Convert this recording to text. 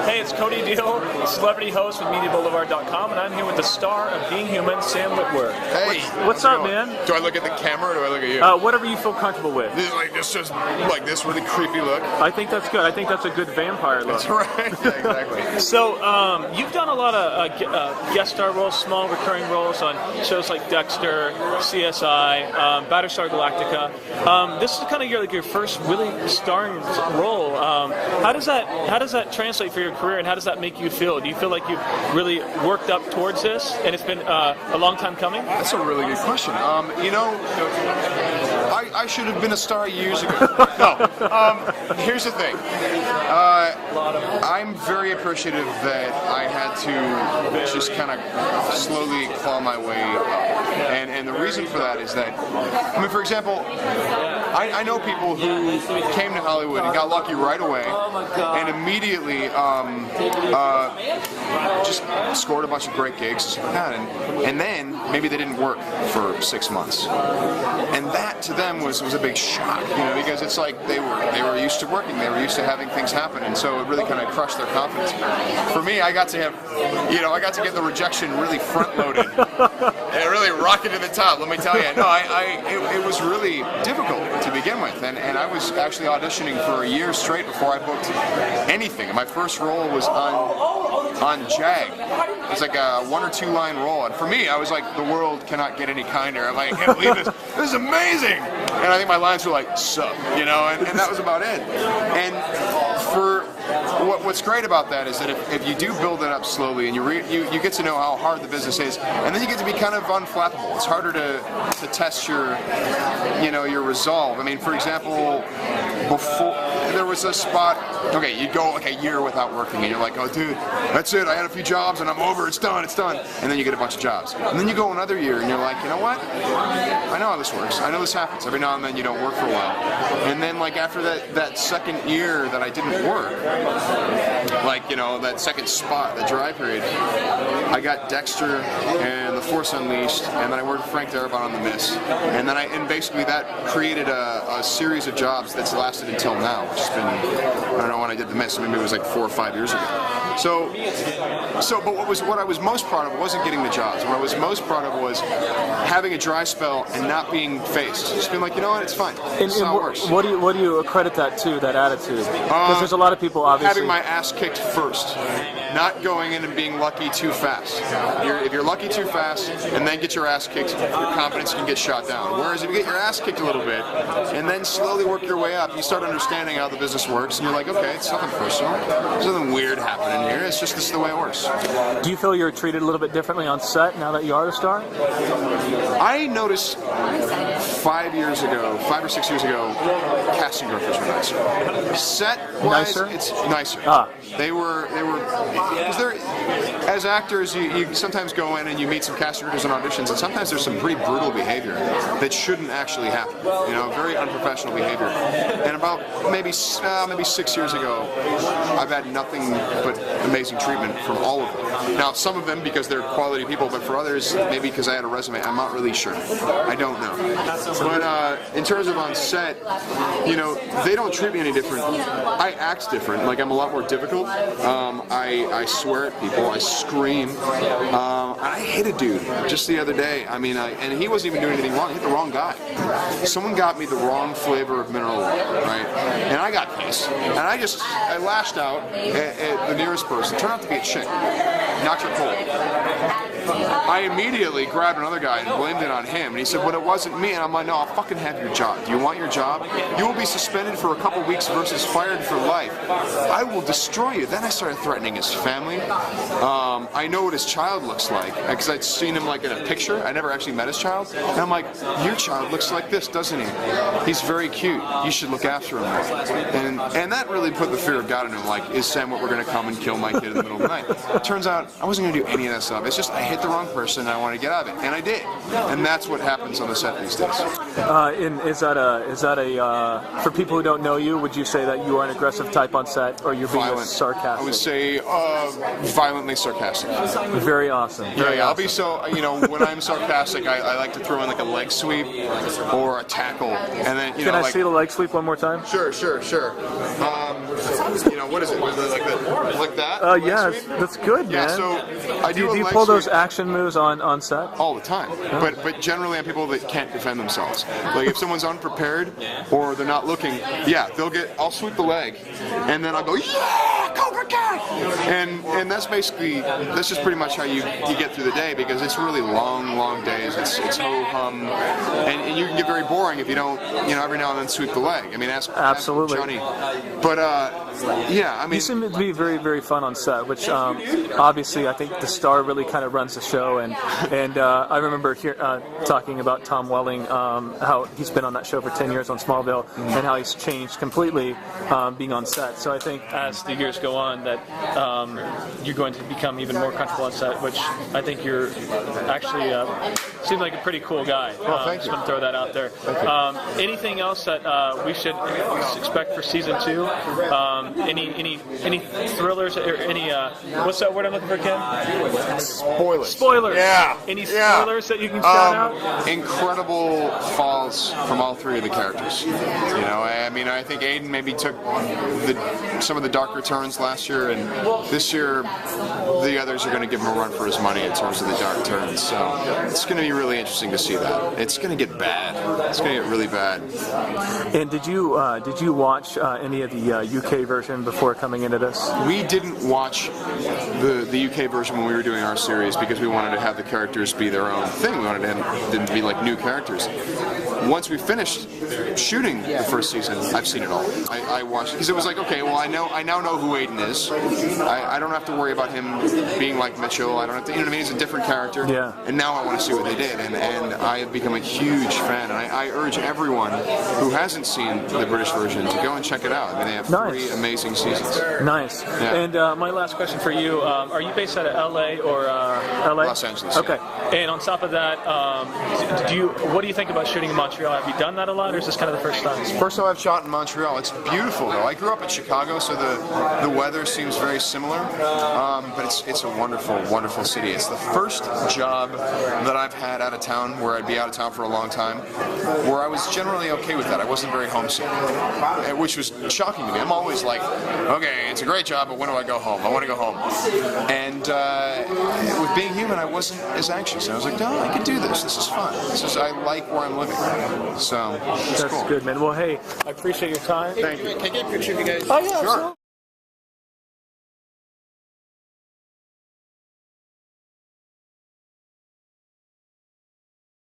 Hey, it's Cody Deal, celebrity host with MediaBoulevard.com, and I'm here with the star of Being Human, Sam Witwer. Hey, what's up, man? Do I look at the camera or do I look at you? Whatever you feel comfortable with. This just like this really creepy look. I think that's good. I think that's a good vampire look. That's right. Yeah, exactly. So, you've done a lot of guest star roles, small recurring roles on shows like Dexter, CSI, Battlestar Galactica. This is kind of your first really starring role. How does that translate for your career, and how does that make you feel? Do you feel like you've really worked up towards this, and it's been a long time coming? That's a really good question. I should have been a star years ago. No. Here's the thing. I'm very appreciative that I had to just kind of slowly claw my way up. And the reason for that is that, for example, I know people who came to Hollywood and got lucky right away and immediately just scored a bunch of great gigs and then maybe they didn't work for 6 months. And that to them was a big shock, because it's like they were used to working, they were used to having things happen, and so it really kind of crushed their confidence. For me, I got to have, I got to get the rejection really front-loaded and really rocket to the top. Let me tell you, it was really difficult to begin with, and I was actually auditioning for a year straight before I booked anything. My first role was on Jag. It's like a 1 or 2 line role, and for me, I was like, the world cannot get any kinder. I'm like, I can't believe this. This is amazing. And I think my lines were like, sup, and that was about it. And for what's great about that is that if you do build it up slowly and you get to know how hard the business is, and then you get to be kind of unflappable. It's harder to test your resolve. For example, before there was a spot, you'd go like a year without working and you're like, oh dude, that's it, I had a few jobs and I'm over, it's done. And then you get a bunch of jobs. And then you go another year and you're like, you know what? I know how this works. I know this happens. Every now and then you don't work for a while. And then like after that second year that I didn't work, that second spot, the dry period, I got Dexter and The Force Unleashed, and then I worked with Frank Darabont on The Mist. And basically that created a series of jobs that's lasted until now, which has been, I don't know when I did The Mist, maybe it was like 4 or 5 years ago. But what I was most proud of wasn't getting the jobs. What I was most proud of was having a dry spell and not being faced. Just being like, you know what, it's fine. This is how it works. What do you accredit that to, that attitude? Because there's a lot of people obviously having my ass kicked first, not going in and being lucky too fast. If you're lucky too fast and then get your ass kicked, your confidence can get shot down. Whereas if you get your ass kicked a little bit and then slowly work your way up, you start understanding how the business works, and you're like, okay, it's nothing personal. There's nothing weird happening here. It's just this is the way it works. Do you feel you're treated a little bit differently on set now that you are a star? I noticed 5 or 6 years ago, casting directors were nicer. Set-wise, it's nicer. They were because as actors, you sometimes go in and you meet some casting directors on auditions, and sometimes there's some pretty brutal behavior that shouldn't actually happen. Very unprofessional behavior. And about maybe 6 years ago, I've had nothing but amazing treatment from all of them. Now, some of them because they're quality people, but for others, maybe because I had a resume, I'm not really sure. I don't know. But in terms of on set, they don't treat me any different. I act different. Like, I'm a lot more difficult. I swear at people. I scream. I hit a dude just the other day. And he wasn't even doing anything wrong. He hit the wrong guy. Someone got me the wrong flavor of mineral water, right? And I got pissed. And I lashed out at the nearest person. Turned out to be a chick. Knocked her cold. I immediately grabbed another guy and blamed it on him. And he said, well, it wasn't me. And I'm like, no, I'll fucking have your job. Do you want your job? You will be suspended for a couple weeks versus fired for life. I will destroy you. Then I started threatening his family. I know what his child looks like because I'd seen him like in a picture. I never actually met his child. And I'm like, your child looks like this, doesn't he? He's very cute. You should look after him. And that really put the fear of God in him. Like, is Sam Witwer going to come and kill my kid in the middle of the night? It turns out I wasn't going to do any of that stuff. It's just I hit the wrong person and I wanted to get out of it. And I did. And that's what happens on the set these days. Is that for people who don't know you, would you say that you are an aggressive type on set, or you're being sarcastic? I would say violently sarcastic. Very awesome. Very I'll awesome. be so, when I'm sarcastic, I like to throw in like a leg sweep or a tackle. And then, Can I see the leg sweep one more time? Sure. what is it? Like that? Yeah, that's good, man. Yeah, so I do you pull those action moves on set? All the time, but generally on people that can't defend themselves. Like if someone's unprepared or they're not looking, I'll sweep the leg, and then I'll go, yeah, Cobra Kai, and that's just pretty much how you get through the day, because it's really long days. It's ho hum, and you can get very boring if you don't, every now and then sweep the leg. I mean, ask Johnny, but you seem to be very, very fun on set, which obviously I think the star really kind of runs the show, and I remember talking about Tom Welling, how he's been on that show for 10 years on Smallville, and how he's changed completely being on set. So I think as the years go on that you're going to become even more comfortable on set, which I think you're actually seems like a pretty cool guy. Thank you. Just want to throw that out there. Anything else that we should expect for season 2? Any thrillers or any what's that word I'm looking for, Ken? Spoilers. Yeah. Any spoilers that you can shout out? Incredible falls from all three of the characters. I think Aiden maybe took some of the darker turns last year, and this year the others are going to give him a run for his money in terms of the dark turns. So it's going to be really interesting to see that. It's going to get bad. It's going to get really bad. And did you watch any of the UK version before coming into this? We didn't watch the UK version when we were doing our series because we wanted to have the characters be their own thing. We wanted them to be like new characters. Once we finished shooting the first season, I've seen it all. I watched it because it was like, okay, well, I now know who Aiden is. I don't have to worry about him being like Mitchell. I don't have to, He's a different character. Yeah. And now I want to see what they did, and I have become a huge fan. And I urge everyone who hasn't seen the British version to go and check it out. I mean, they have 3 amazing seasons. Nice. Yeah. And my last question for you: are you based out of LA or LA? Los Angeles. Okay. Yeah. And on top of that, what do you think about shooting in Montreal? Have you done that a lot, or is this kind of the first time? First time I've shot in Montreal. It's beautiful, though. I grew up in Chicago, so the weather seems very similar. But it's a wonderful, wonderful city. It's the first job that I've had out of town where I'd be out of town for a long time, where I was generally okay with that. I wasn't very homesick, which was shocking to me. I'm always like, okay, it's a great job, but when do I go home? I want to go home. And with being human, I wasn't as anxious. I was like, no, I can do this. This is fun. I like where I'm living. So it's That's cool. good, man. Well, hey, I appreciate your time. Thank you. Can I get a picture of you guys? Oh, yeah, Sure. absolutely.